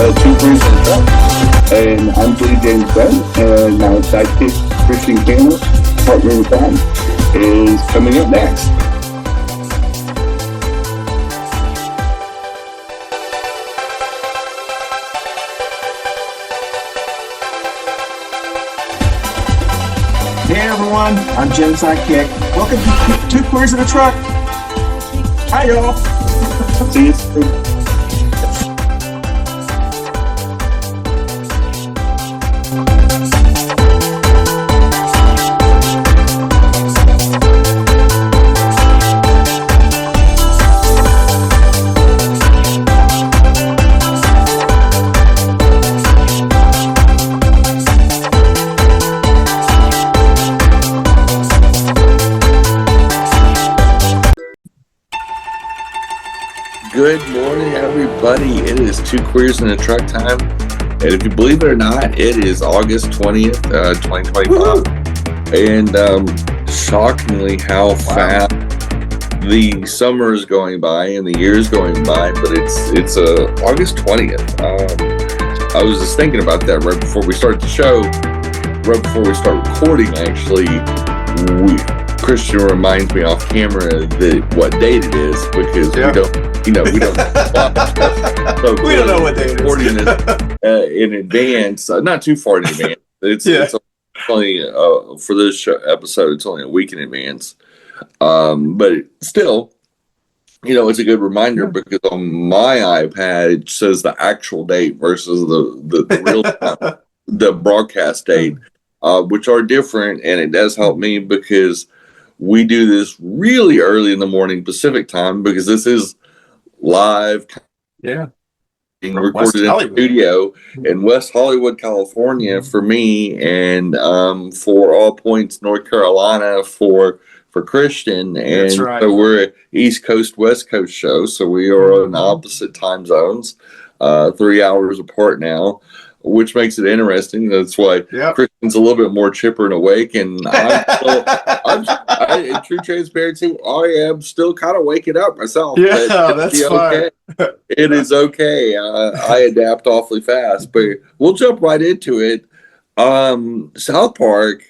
Two Queers in a Truck. And I'm Billy James Gunn, and my sidekick, Christian Cano, partner with Gunn, is coming up next. Hey everyone, I'm Jim's sidekick. Welcome to Two Queers in a Truck. Hi y'all. See you soon. Good morning, everybody. It is Two Queers in a Truck time. And if you believe it or not, it is August 20th, 2025. Woo-hoo! And shockingly how fast the summer is going by and the year is going by, but it's August 20th. I was just thinking about that right before we start the show, right before we start recording, actually. Christian reminds me off camera that what date it is, because we don't so we don't know what day it is. In advance, not too far in advance. It's only for this episode, it's only a week in advance. But still, it's a good reminder because on my iPad it says the actual date versus the real time, the broadcast date, which are different, and it does help me because we do this really early in the morning Pacific time because this is live. Being recorded in the studio in West Hollywood, California for me, and for All Points, North Carolina for Christian. And so we're an East Coast, West Coast show. So we are on opposite time zones, 3 hours apart now, which makes it interesting. That's why Christian's a little bit more chipper and awake, and in true transparency, I am still kind of waking up myself. Yeah, that's fine. It is okay. I adapt awfully fast, but we'll jump right into it. South Park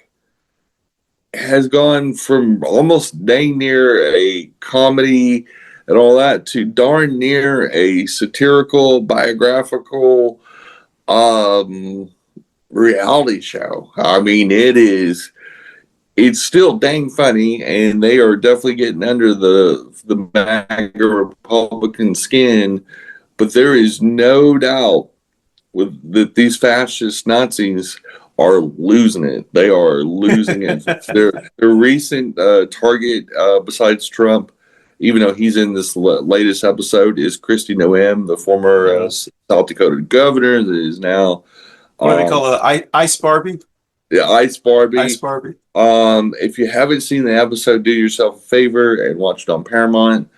has gone from almost dang near a comedy and all that to darn near a satirical, biographical reality show. I mean, it's still dang funny, and they are definitely getting under the MAGA Republican skin, but there is no doubt that these fascist Nazis are losing it. They are losing it. Their recent target, besides Trump, even though he's in this latest episode, is Kristi Noem, the former South Dakota governor that is now... What do they call it? Ice Barbie? Yeah, Ice Barbie. Ice Barbie. If you haven't seen the episode, do yourself a favor and watch it on Paramount.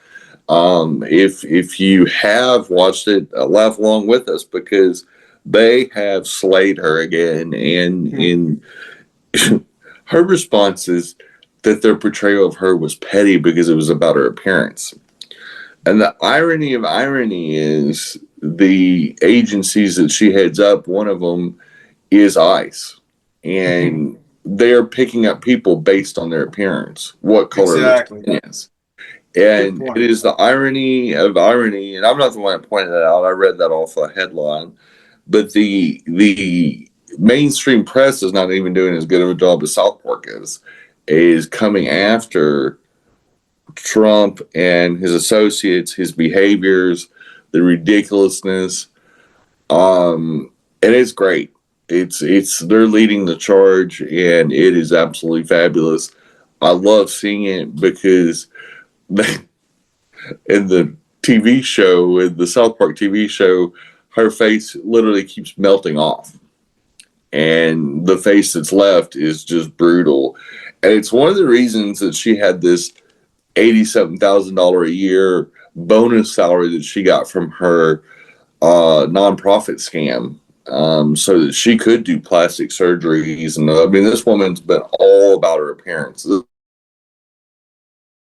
If you have watched it, laugh along with us because they have slayed her again. And in her response is that their portrayal of her was petty because it was about her appearance. And the irony of irony is the agencies that she heads up, one of them is ICE. And they're picking up people based on their appearance, what color their skin is. And it is the irony of irony, and I'm not the one that pointed that out. I read that off a headline. But the mainstream press is not even doing as good of a job as South Park is coming after Trump and his associates, his behaviors, the ridiculousness. And it's great. They're leading the charge, and it is absolutely fabulous. I love seeing it because in the TV show, in the South Park TV show, her face literally keeps melting off, and the face that's left is just brutal. And it's one of the reasons that she had this $87,000 a year bonus salary that she got from her nonprofit scam. So that she could do plastic surgeries. And I mean, this woman's been all about her appearance. This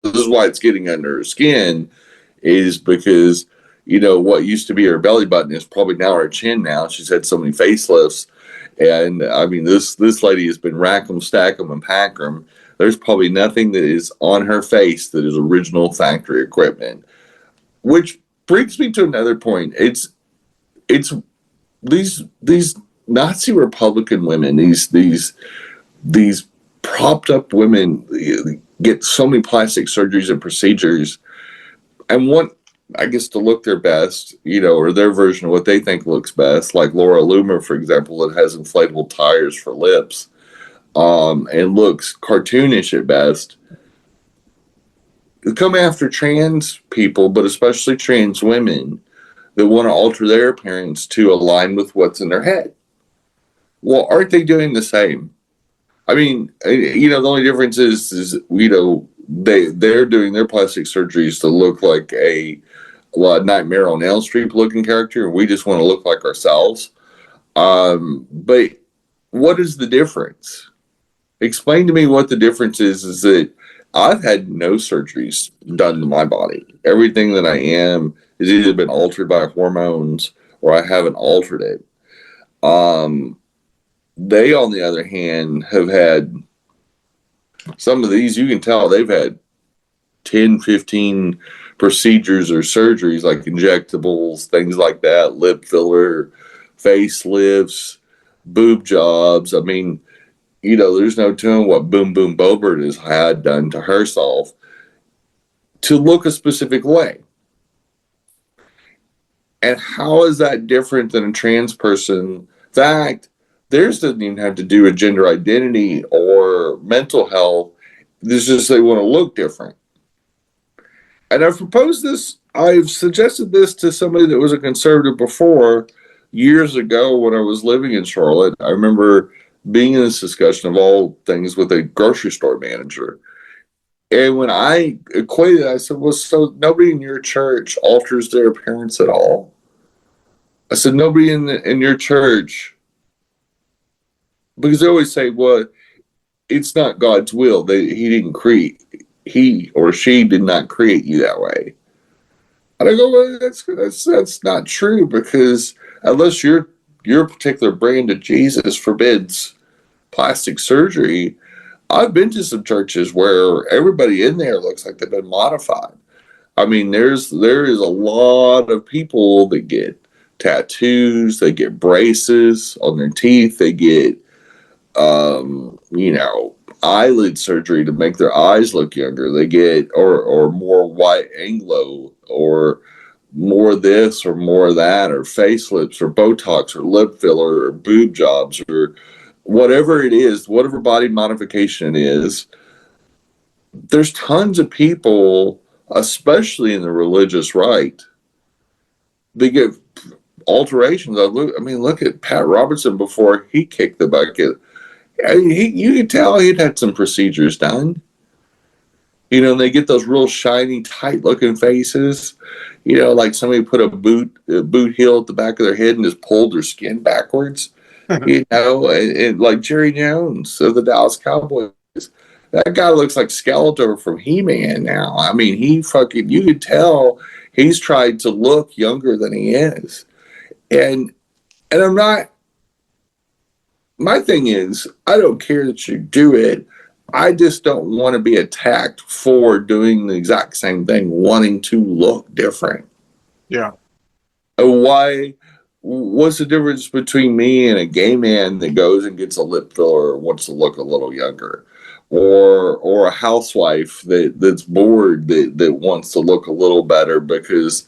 is why it's getting under her skin, is because what used to be her belly button is probably now her chin now. She's had so many facelifts. And I mean, this lady has been rack 'em, stack 'em, and pack 'em. There's probably nothing that is on her face that is original factory equipment. Which brings me to another point. It's these Nazi Republican women, these propped up women get so many plastic surgeries and procedures and want, I guess, to look their best, or their version of what they think looks best. Like Laura Loomer, for example, that has inflatable tires for lips, and looks cartoonish at best. They come after trans people, but especially trans women that want to alter their appearance to align with what's in their head. Well, aren't they doing the same? I mean, the only difference is they're doing their plastic surgeries to look like a Nightmare on Elm Street looking character, and we just want to look like ourselves. But what is the difference? Explain to me what the difference is. Is that I've had no surgeries done to my body. Everything that I am has either been altered by hormones or I haven't altered it. They, on the other hand, have had some of these, you can tell they've had 10, 15 procedures or surgeries, like injectables, things like that, lip filler, facelifts, boob jobs. I mean, there's no telling what Boom Boom Boebert has had done to herself to look a specific way. And how is that different than a trans person? In fact, theirs doesn't even have to do with gender identity or mental health. It's just they want to look different. And I've suggested this to somebody that was a conservative before, years ago when I was living in Charlotte. I remember being in this discussion of all things with a grocery store manager. And when I equated, I said, well, so nobody in your church alters their appearance at all? I said, nobody in your church, because they always say, well, it's not God's will. He or she did not create you that way. And I go, well, that's not true, because unless your particular brand of Jesus forbids plastic surgery, I've been to some churches where everybody in there looks like they've been modified. I mean, there is a lot of people that get tattoos, they get braces on their teeth, they get eyelid surgery to make their eyes look younger. They get or more white Anglo, or more this or more that, or facelifts or Botox or lip filler or boob jobs or whatever it is, whatever body modification it is. There's tons of people, especially in the religious right, they get alterations. Look at Pat Robertson before he kicked the bucket. You could tell he'd had some procedures done. They get those real shiny, tight-looking faces. Like somebody put a boot heel at the back of their head and just pulled their skin backwards. And like Jerry Jones of the Dallas Cowboys. That guy looks like Skeletor from He-Man now. I mean, you could tell he's tried to look younger than he is. And I'm not, my thing is, I don't care that you do it. I just don't want to be attacked for doing the exact same thing, wanting to look different. Yeah. What's the difference between me and a gay man that goes and gets a lip filler or wants to look a little younger? Or a housewife that's bored that wants to look a little better because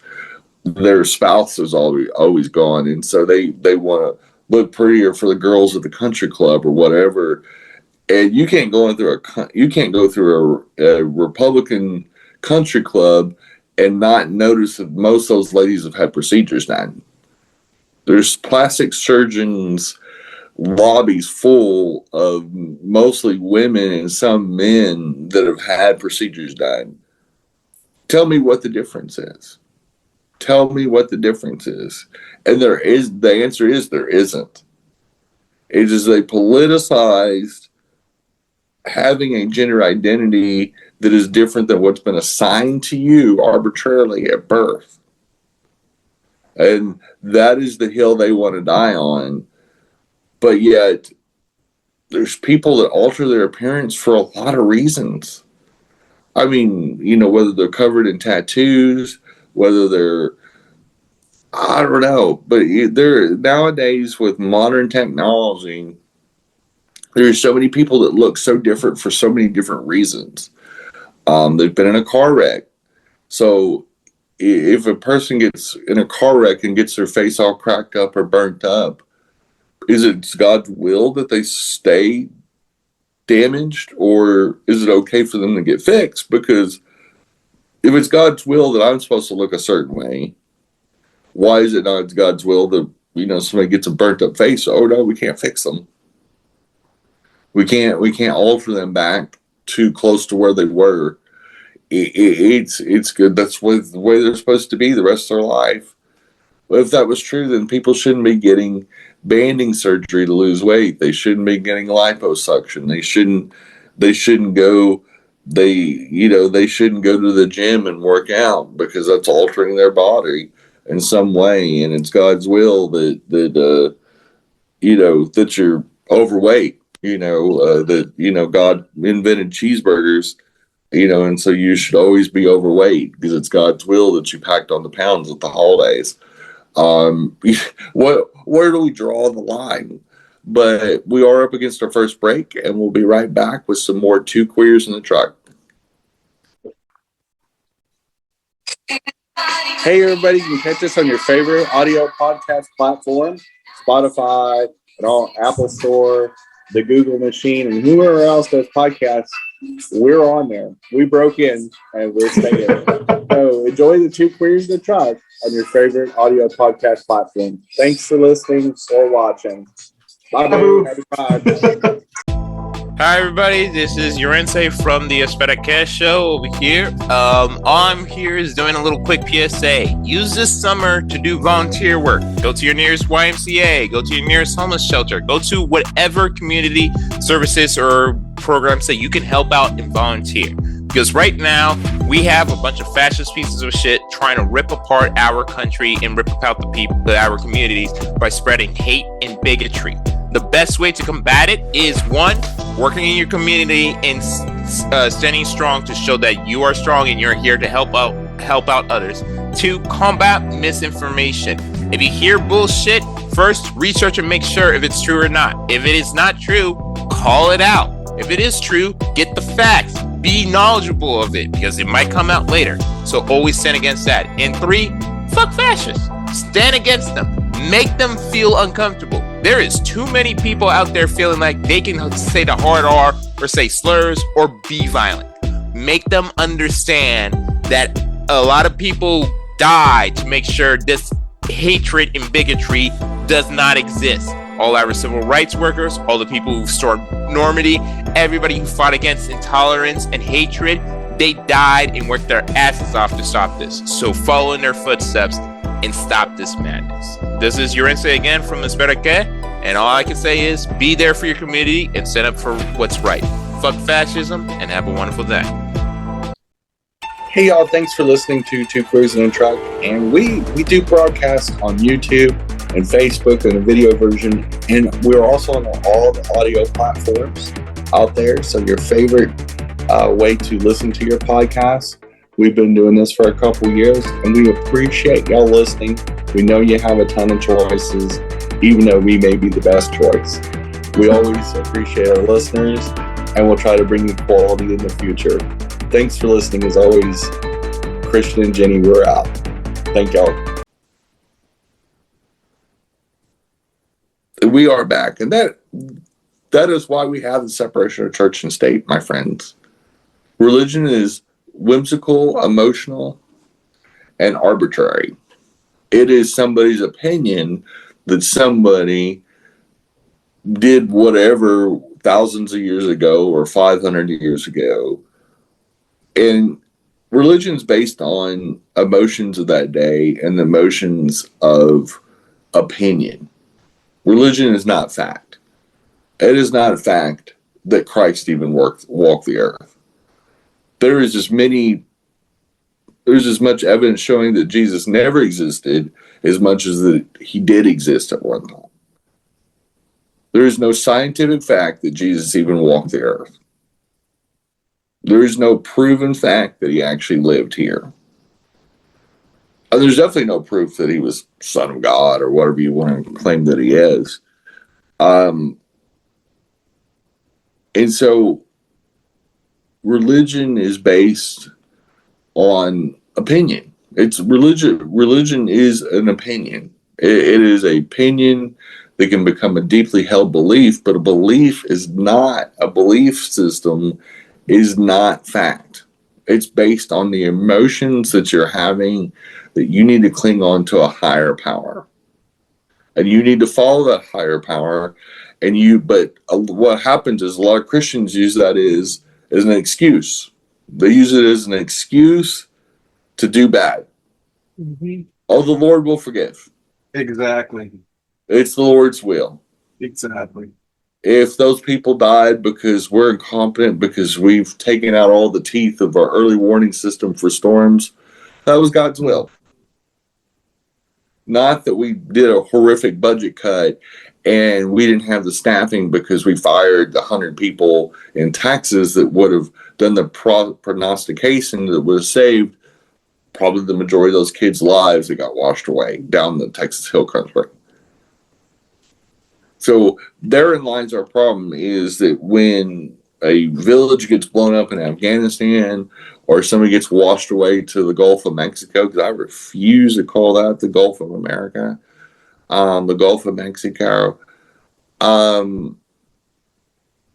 their spouse is always gone, and so they want to look prettier for the girls at the country club or whatever. And you can't go through a Republican country club and not notice that most of those ladies have had procedures done. There's plastic surgeons lobbies full of mostly women and some men that have had procedures done. Tell me what the difference is. Tell me what the difference is. And the answer is there isn't. It is a politicized having a gender identity that is different than what's been assigned to you arbitrarily at birth. And that is the hill they want to die on. But yet, there's people that alter their appearance for a lot of reasons. I mean, whether they're covered in tattoos, whether they're, I don't know, but they're nowadays with modern technology, there's so many people that look so different for so many different reasons. They've been in a car wreck. So if a person gets in a car wreck and gets their face all cracked up or burnt up, is it God's will that they stay damaged, or is it okay for them to get fixed? Because if it's God's will that I'm supposed to look a certain way, why is it not God's will that somebody gets a burnt up face? Oh no, we can't fix them. We can't alter them back too close to where they were. It's good. That's the way they're supposed to be the rest of their life. But if that was true, then people shouldn't be getting banding surgery to lose weight. They shouldn't be getting liposuction. They shouldn't go. They shouldn't go to the gym and work out, because that's altering their body in some way. And it's God's will that you're overweight. God invented cheeseburgers. And so you should always be overweight, because it's God's will that you packed on the pounds at the holidays. Where do we draw the line? But we are up against our first break, and we'll be right back with some more Two Queers in the Truck. Hey everybody, you can catch us on your favorite audio podcast platform, Spotify, and all Apple Store, the Google machine, and whoever else does podcasts. We're on there. We broke in, and we're staying. So enjoy the Two Queers in the Truck on your favorite audio podcast platform. Thanks for listening or watching. Bye, boo. Happy time. Hi everybody, this is Gersemi from the Americo show over here. All I'm here is doing a little quick PSA. Use this summer to do volunteer work. Go to your nearest YMCA, go to your nearest homeless shelter, go to whatever community services or programs that you can help out and volunteer. Because right now, we have a bunch of fascist pieces of shit trying to rip apart our country and rip apart the people, our communities, by spreading hate and bigotry. The best way to combat it is, one, working in your community and standing strong to show that you are strong and you're here to help out others. Two, combat misinformation. If you hear bullshit, first research and make sure if it's true or not. If it is not true, call it out. If it is true, get the facts. Be knowledgeable of it, because it might come out later. So always stand against that. And three, fuck fascists. Stand against them. Make them feel uncomfortable. There is too many people out there feeling like they can say the hard R or say slurs or be violent. Make them understand that a lot of people die to make sure this hatred and bigotry does not exist. All our civil rights workers, all the people who stormed Normandy, everybody who fought against intolerance and hatred, they died and worked their asses off to stop this. So follow in their footsteps and stop this madness. This is Gersemi again from Americo, and all I can say is be there for your community and stand up for what's right. Fuck fascism, and have a wonderful day. Hey y'all, thanks for listening to Two Queers in a Truck. And we do broadcast on YouTube and Facebook in a video version, and we're also on all the audio platforms out there. So your favorite way to listen to your podcast. We've been doing this for a couple years, and we appreciate y'all listening. We know you have a ton of choices, even though we may be the best choice. We always appreciate our listeners, and we'll try to bring you quality in the future. Thanks for listening. As always, Christian and Jenny, we're out. Thank y'all. We are back, and that is why we have the separation of church and state, my friends. Religion is whimsical, emotional, and arbitrary. It is somebody's opinion that somebody did whatever thousands of years ago or 500 years ago. And religion is based on emotions of that day and the emotions of opinion. Religion is not fact. It is not a fact that Christ even walked the earth. There is as many there's as much evidence showing that Jesus never existed as much as that he did exist at one time. There is no scientific fact that Jesus even walked the earth. There is no proven fact that he actually lived here. And there's definitely no proof that he was Son of God or whatever you want to claim that he is. And so religion is based on opinion. It's religion. Religion is an opinion. It is an opinion that can become a deeply held belief, but a belief is not a belief system, is not fact. It's based on the emotions that you're having, that you need to cling on to a higher power. And you need to follow that higher power. But what happens is a lot of Christians use that as an excuse. They use it as an excuse to do bad. Mm-hmm. Oh, the Lord will forgive. Exactly. It's the Lord's will. Exactly. If those people died because we're incompetent, because we've taken out all the teeth of our early warning system for storms, that was God's will. Not that we did a horrific budget cut and we didn't have the staffing because we fired the 100 people in Texas that would have done the prognostication that would have saved probably the majority of those kids' lives that got washed away down the Texas Hill Country. So therein lies our problem, is that when a village gets blown up in Afghanistan or somebody gets washed away to the Gulf of Mexico, because I refuse to call that the Gulf of America, the Gulf of Mexico,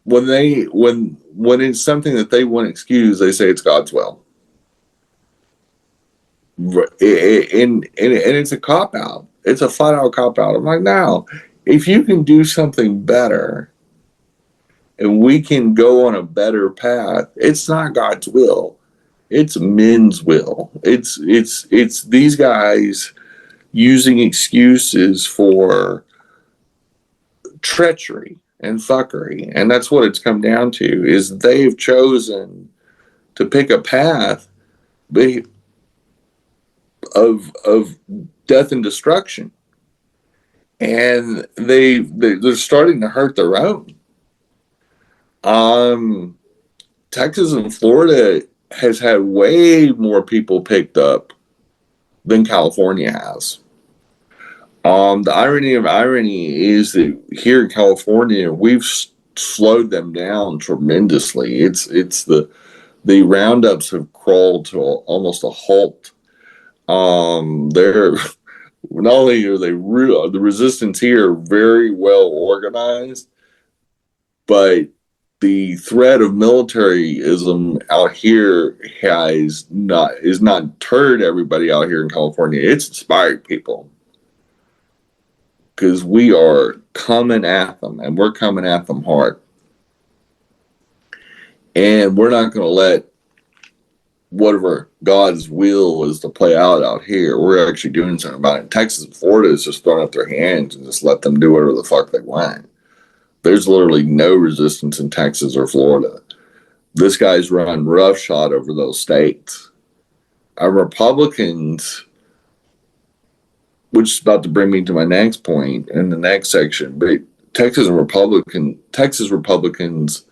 when it's something that they want to excuse, they say it's God's will. And it's a cop-out. It's a flat-out cop-out. I'm like, no, if you can do something better and we can go on a better path, it's not God's will. It's men's will. It's these guys using excuses for treachery and fuckery. And that's what it's come down to, is they've chosen to pick a path of death and destruction. And they're starting to hurt their own. Texas and Florida has had way more people picked up than California has. The irony of irony is that here in California, we've slowed them down tremendously. It's the roundups have crawled to almost a halt. They're not only are they the resistance here very well organized, but the threat of militarism out here is not deterred everybody out here in California. It's inspired people, because we are coming at them, and we're coming at them hard. And we're not going to let whatever God's will is to play out here. We're actually doing something about it. Texas and Florida is just throwing up their hands and just let them do whatever the fuck they want. There's literally no resistance in Texas or Florida. This guy's run roughshod over those states. Our Republicans, which is about to bring me to my next point in the next section, but Texas Republicans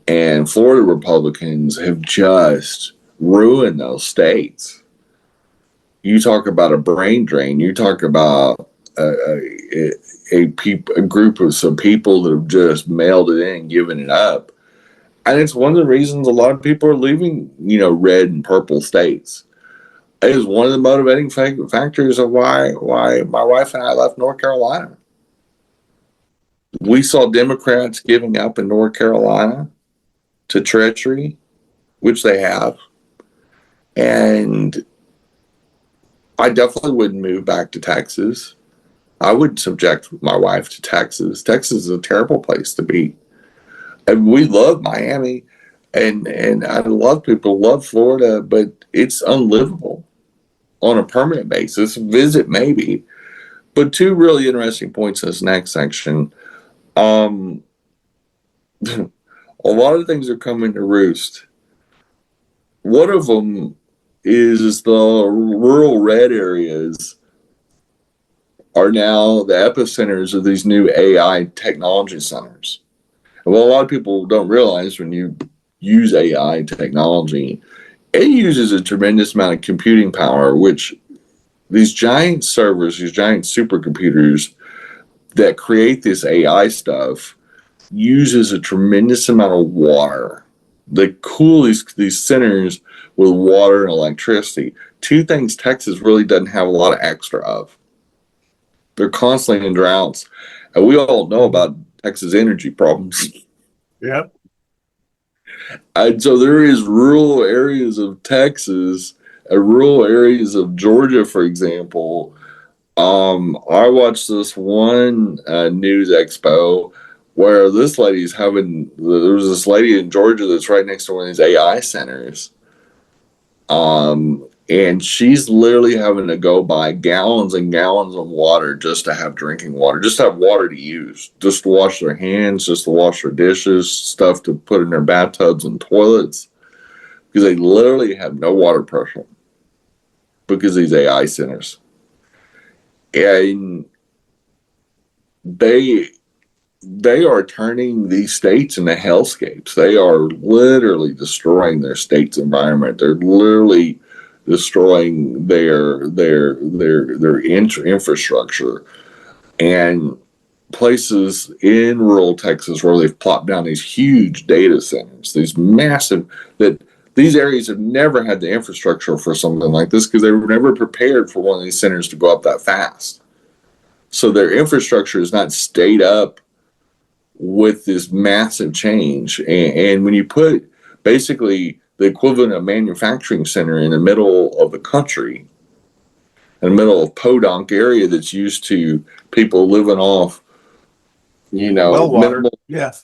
and Florida Republicans have just ruined those states. You talk about a brain drain. You talk about a group of some people that have just mailed it in and given it up. And it's one of the reasons a lot of people are leaving, red and purple states. It is one of the motivating factors of why my wife and I left North Carolina. We saw Democrats giving up in North Carolina to treachery, which they have. And I definitely wouldn't move back to Texas. I wouldn't subject my wife to Texas. Texas is a terrible place to be. And we love Miami, and I love people, love Florida, but it's unlivable on a permanent basis. Visit maybe. But two really interesting points in this next section. A lot of things are coming to roost. One of them is the rural red areas are now the epicenters of these new AI technology centers. And what a lot of people don't realize when you use AI technology, it uses a tremendous amount of computing power, which these giant servers, these giant supercomputers that create this AI stuff uses a tremendous amount of water. They cool these centers with water and electricity. Two things Texas really doesn't have a lot of extra of. They're constantly in droughts. And we all know about Texas energy problems. Yep. And so there is rural areas of Texas and rural areas of Georgia, for example. I watched this one news expo where this lady's having, there was this lady in Georgia that's right next to one of these AI centers. And she's literally having to go buy gallons and gallons of water just to have drinking water, just to have water to use, just to wash their hands, just to wash their dishes, stuff to put in their bathtubs and toilets, because they literally have no water pressure because of these AI centers. And they are turning these states into hellscapes. They are literally destroying their state's environment. They're literally destroying their infrastructure. And places in rural Texas where they've plopped down these huge data centers, these massive, that these areas have never had the infrastructure for something like this because they were never prepared for one of these centers to go up that fast. So their infrastructure has not stayed up with this massive change. And when you put basically the equivalent of a manufacturing center in the middle of the country, in the middle of podunk area that's used to people living off, well water. minimal,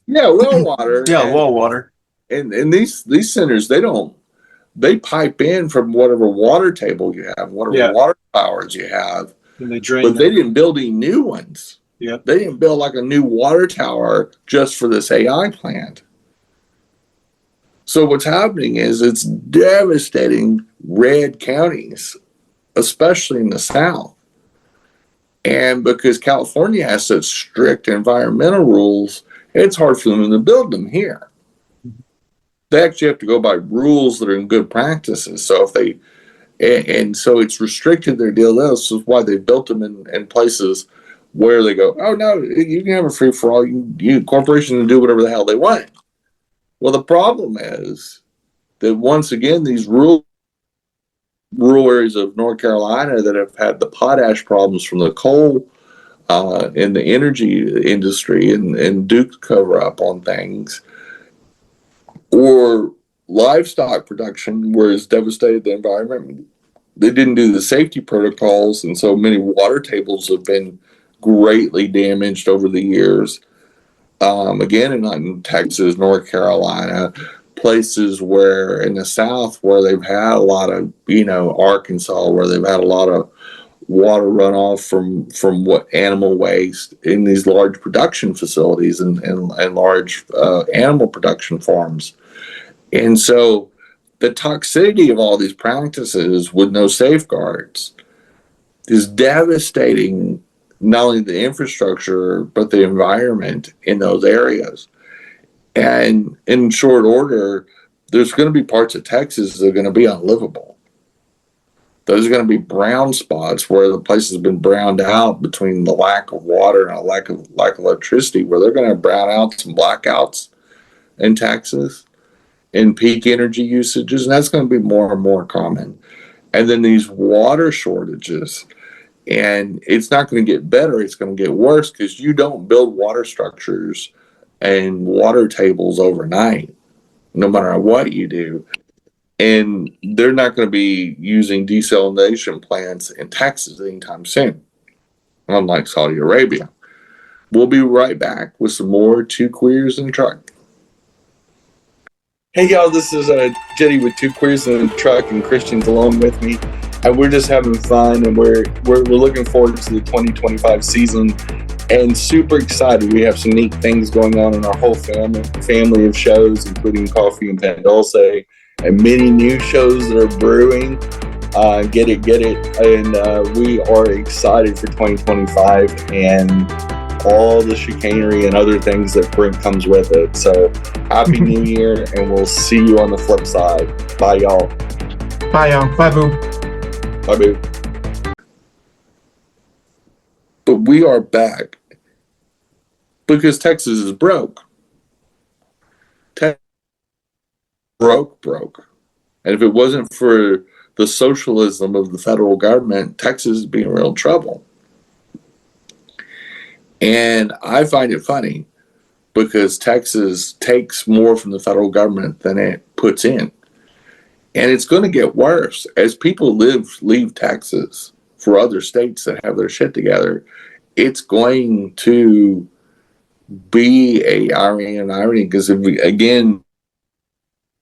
Well water. well water. And these centers, they pipe in from whatever water table you have, whatever water towers you have. And they drain but they didn't build any new ones. Yep. They didn't build like a new water tower just for this AI plant. So what's happening is it's devastating red counties, especially in the South. And because California has such strict environmental rules, it's hard for them to build them here. They actually have to go by rules that are in good practices. So if they, and so it's restricted their deal. This is why they built them in places where they go, oh no, you can have a free for all. You corporations can do whatever the hell they want. Well, the problem is that once again, these rural areas of North Carolina that have had the potash problems from the coal in the energy industry and Duke's cover up on things, or livestock production where it's devastated the environment. They didn't do the safety protocols, and so many water tables have been greatly damaged over the years. Again, in Texas, North Carolina, places where in the South where they've had a lot of, Arkansas, where they've had a lot of water runoff from what animal waste in these large production facilities and large animal production farms. And so the toxicity of all these practices with no safeguards is devastating not only the infrastructure, but the environment in those areas. And in short order, there's going to be parts of Texas that are going to be unlivable. Those are going to be brown spots where the place has been browned out between the lack of water and a lack of electricity, where they're going to brown out some blackouts in Texas and peak energy usages. And that's going to be more and more common. And then these water shortages. And it's not going to get better. It's going to get worse because you don't build water structures and water tables overnight, no matter what you do. And they're not going to be using desalination plants in Texas anytime soon, unlike Saudi Arabia. We'll be right back with some more Two Queers in the Truck. Hey, y'all, this is Jetty with Two Queers in the Truck, and Christian's along with me. And we're just having fun, and we're looking forward to the 2025 season, and super excited. We have some neat things going on in our whole family of shows, including Coffee and Pan Dulce, and many new shows that are brewing. Get it. And we are excited for 2025 and all the chicanery and other things that comes with it. So happy New Year, and we'll see you on the flip side. Bye, y'all. Bye, y'all. Bye, boo. Bye, boo. But we are back because Texas is broke. Broke. And if it wasn't for the socialism of the federal government, Texas would be in real trouble. And I find it funny because Texas takes more from the federal government than it puts in. And it's going to get worse as people leave Texas for other states that have their shit together. It's going to be a irony because again,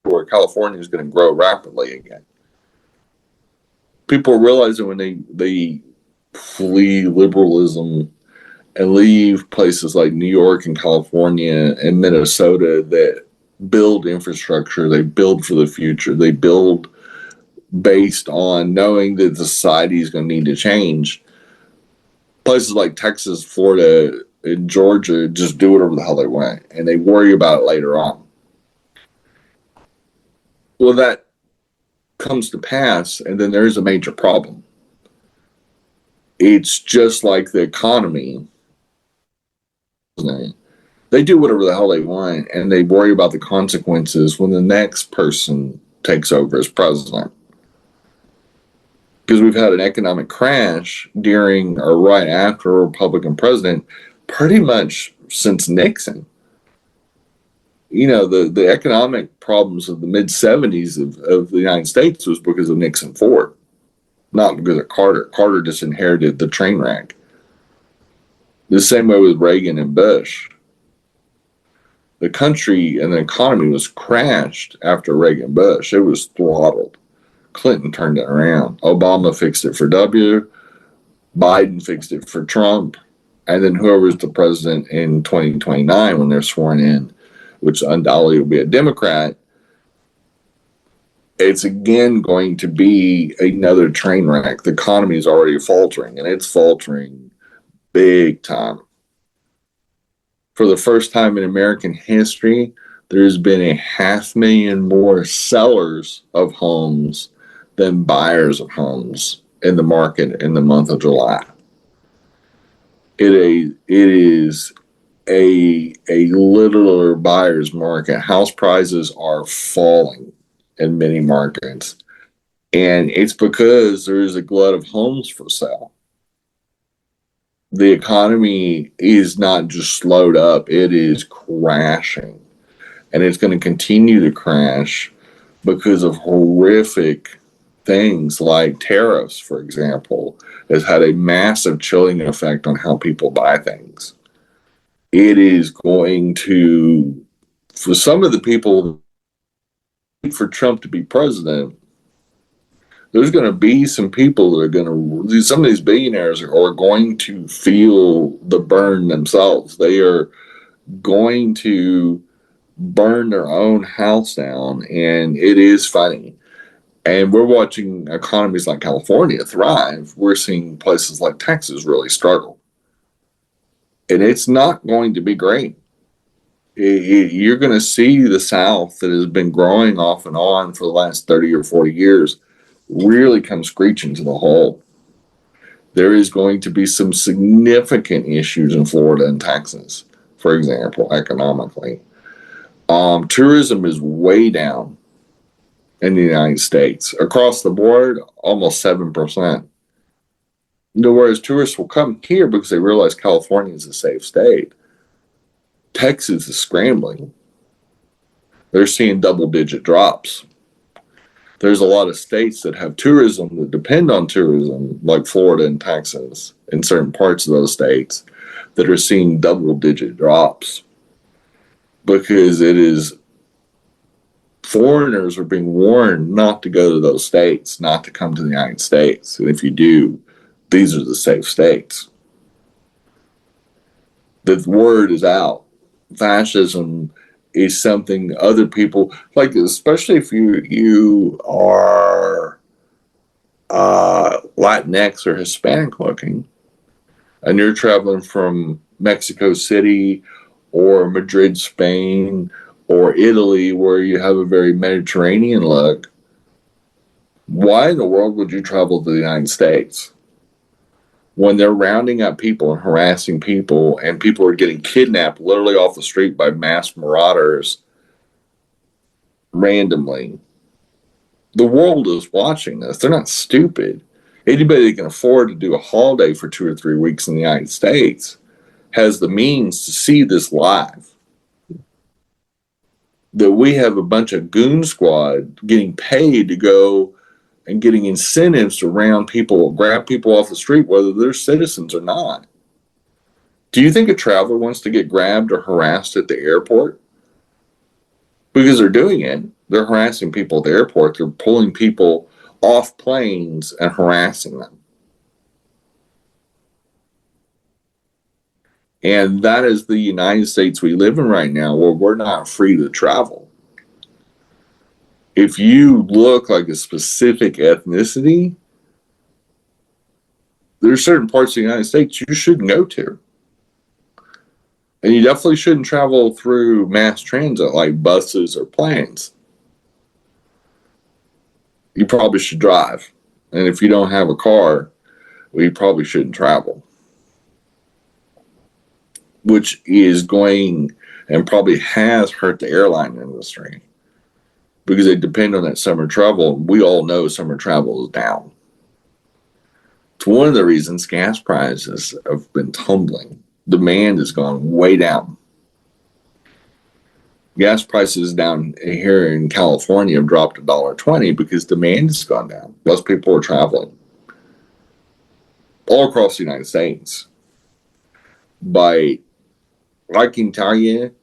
where California is going to grow rapidly again. People are realizing when they flee liberalism and leave places like New York and California and Minnesota that build infrastructure, they build for the future, they build based on knowing that the society is going to need to change. Places like Texas, Florida, and Georgia just do whatever the hell they want, and they worry about it later on. Well, that comes to pass, and then there's a major problem. It's just like the economy. They do whatever the hell they want, and they worry about the consequences when the next person takes over as president. Because we've had an economic crash during or right after a Republican president pretty much since Nixon. You know, the economic problems of the mid-'70s of the United States was because of Nixon Ford, not because of Carter. Carter just inherited the train wreck. The same way with Reagan and Bush. The country and the economy was crashed after Reagan and Bush. It was throttled. Clinton turned it around. Obama fixed it for W. Biden fixed it for Trump. And then whoever's the president in 2029 when they're sworn in, which undoubtedly will be a Democrat, it's again going to be another train wreck. The economy is already faltering, and it's faltering big time. For the first time in American history, there's been 500,000 more sellers of homes than buyers of homes in the market in the month of July. It is a literal buyer's market. House prices are falling in many markets, and it's because there is a glut of homes for sale. The economy is not just slowed up, it is crashing, and it's going to continue to crash because of horrific things like tariffs, for example, has had a massive chilling effect on how people buy things. It is going to, for some of the people, for Trump to be president, there's going to be some people that are going to, some of these billionaires are going to feel the burn themselves. They are going to burn their own house down, and it is funny. And we're watching economies like California thrive. We're seeing places like Texas really struggle. And it's not going to be great. You're going to see the South that has been growing off and on for the last 30 or 40 years really come screeching to the halt. There is going to be some significant issues in Florida and Texas, for example, economically. Tourism is way down in the United States. Across the board, almost 7%. Whereas tourists will come here because they realize California is a safe state. Texas is scrambling. They're seeing double-digit drops. There's a lot of states that have tourism that depend on tourism, like Florida and Texas, in certain parts of those states, that are seeing double-digit drops because it is foreigners are being warned not to go to those states, not to come to the United States. And if you do, these are the safe states. The word is out. Fascism is something other people like, especially if you are Latinx or Hispanic looking, and you're traveling from Mexico City or Madrid, Spain, or Italy, where you have a very Mediterranean look. Why in the world would you travel to the United States when they're rounding up people and harassing people, and people are getting kidnapped literally off the street by mass marauders randomly? The world is watching this. They're not stupid. Anybody that can afford to do a holiday for 2 or 3 weeks in the United States has the means to see this live. That we have a bunch of goon squad getting paid to go and getting incentives to round people, grab people off the street, whether they're citizens or not. Do you think a traveler wants to get grabbed or harassed at the airport? Because they're doing it. They're harassing people at the airport. They're pulling people off planes and harassing them. And that is the United States we live in right now, where we're not free to travel. If you look like a specific ethnicity, there's certain parts of the United States you shouldn't go to. And you definitely shouldn't travel through mass transit like buses or planes. You probably should drive. And if you don't have a car, well, you probably shouldn't travel. Which is going and probably has hurt the airline industry, because they depend on that summer travel. We all know summer travel is down. It's one of the reasons gas prices have been tumbling. Demand has gone way down. Gas prices down here in California have dropped $1.20 because demand has gone down. Less people are traveling all across the United States. I can tell you,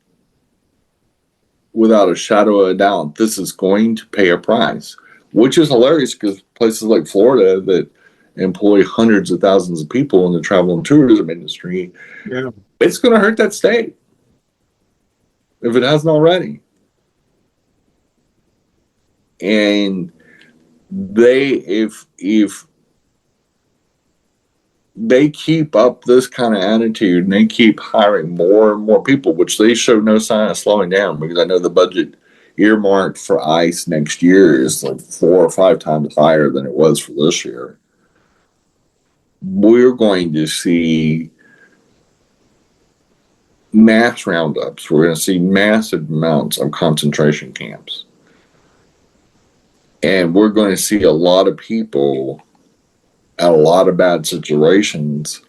without a shadow of a doubt, this is going to pay a price, which is hilarious because places like Florida that employ hundreds of thousands of people in the travel and tourism industry, it's going to hurt that state if it hasn't already. And if they keep up this kind of attitude and they keep hiring more and more people, which they show no sign of slowing down, because I know the budget earmarked for ICE next year is like 4 or 5 times higher than it was for this year. We're going to see mass roundups. We're going to see massive amounts of concentration camps. And we're going to see a lot of people at a lot of bad situations.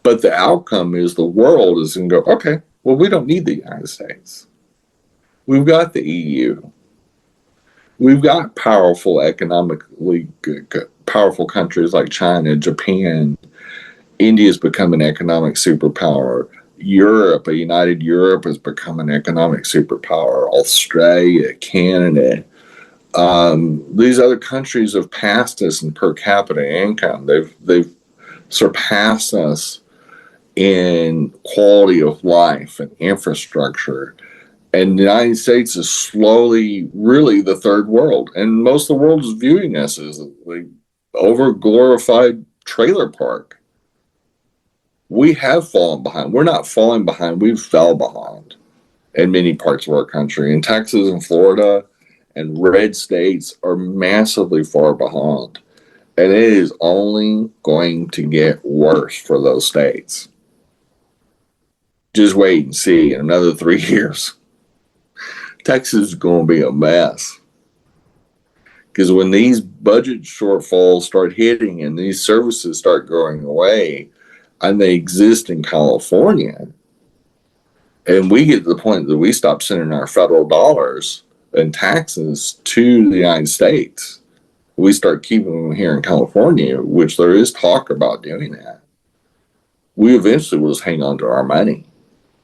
But the outcome is the world is going to go, okay, well, we don't need the United States. We've got the EU. We've got powerful, economically powerful countries like China, Japan. India's become an economic superpower. Europe, a united Europe, has become an economic superpower. Australia, Canada. These other countries have passed us in per capita income. They've surpassed us in quality of life and infrastructure. And the United States is slowly really the third world. And most of the world is viewing us as the over-glorified trailer park. We have fallen behind. We're not falling behind. We've fell behind in many parts of our country. In Texas and Florida and red states are massively far behind. And it is only going to get worse for those states. Just wait and see in another 3 years. Texas is going to be a mess. Because when these budget shortfalls start hitting and these services start going away, and they exist in California, and we get to the point that we stop sending our federal dollars and taxes to the United States, we start keeping them here in California, which there is talk about doing that, we eventually will just hang on to our money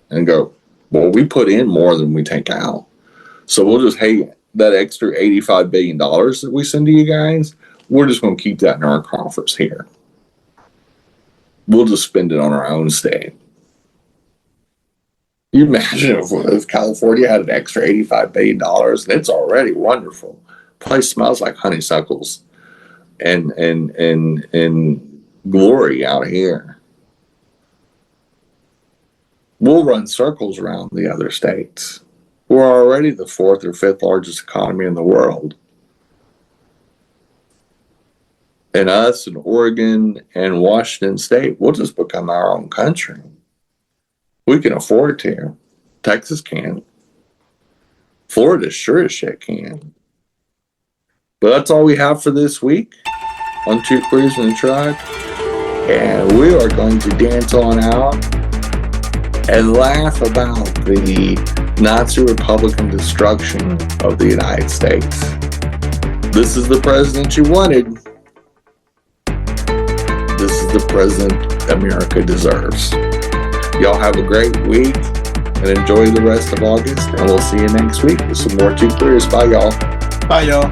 and go, well, we put in more than we take out. So we'll just, hey, that extra $85 billion that we send to you guys, we're just going to keep that in our coffers here. We'll just spend it on our own state. You imagine if California had an extra $85 billion, and it's already wonderful. Place smells like honeysuckles and glory out here. We'll run circles around the other states. We're already the 4th or 5th largest economy in the world. And us and Oregon and Washington State, we'll just become our own country. We can afford to. Texas can. Florida sure as shit can. But that's all we have for this week on Two Queers in a Truck. And we are going to dance on out and laugh about the Nazi Republican destruction of the United States. This is the president you wanted. This is the president America deserves. Y'all have a great week and enjoy the rest of August, and we'll see you next week with some more Two Queers. Bye, y'all. Bye, y'all.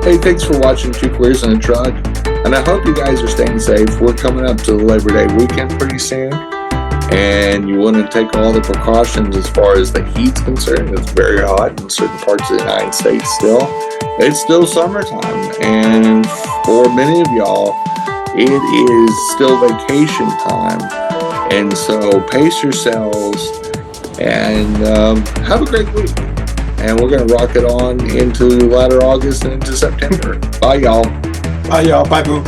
Hey, thanks for watching Two Queers in a Truck, and I hope you guys are staying safe. We're coming up to the Labor Day weekend pretty soon, and you want to take all the precautions as far as the heat's concerned. It's very hot in certain parts of the United States still. It's still summertime, and for many of y'all, it is still vacation time. And so pace yourselves and have a great week. And we're going to rock it on into latter August and into September. Bye, y'all. Bye, y'all. Bye, boo.